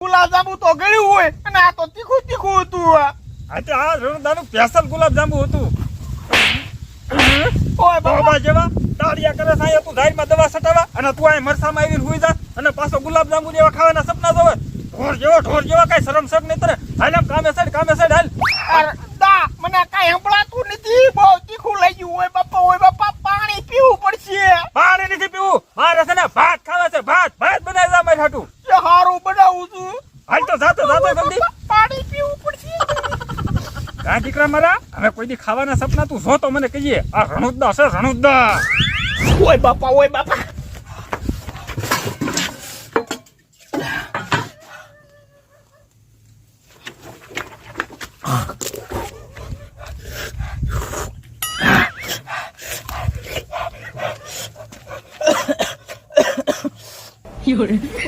ગુલાબજાંબુ તો ગળ્યું હોય અને આ તો તીખું તીખું હતું. આ તો આ રણુદાનું સ્પેશિયલ ગુલાબજાંબુ હતું. ઓય બાબા જેવા તાળિયા કરે સાંય તું ઝાડમાં દવા છટાવા અને તું અહીં મરસામાં આવીને હુઈ જા અને પાછો ગુલાબજાંબુ જેવા ખાવાના સપના જોવે. ઢોર જેવા કઈ શરમ શક નહીં તને. હાલ આમ કામે સાઈડ હાલ. દા મને કઈ સંભળાતું નથી. બહુ તીખું લઈ ગયું. ઓય બાપા પાણી પીવું પડશે. પાણી નથી પીવું. મારે છે ને ભાત ખાવા છે. ભાત બનાવી જા મારી હાટું. એ હારું બનાવું છું. હાલ તો જાતો જલ્દી. પાણી પીવું પડશે. આ દીકરા મારા હવે કોઈ દી ખાવાના સપના તું જો તો મને કહીએ. આ રણુદા છે રણુદા. ઓય બાપા有人。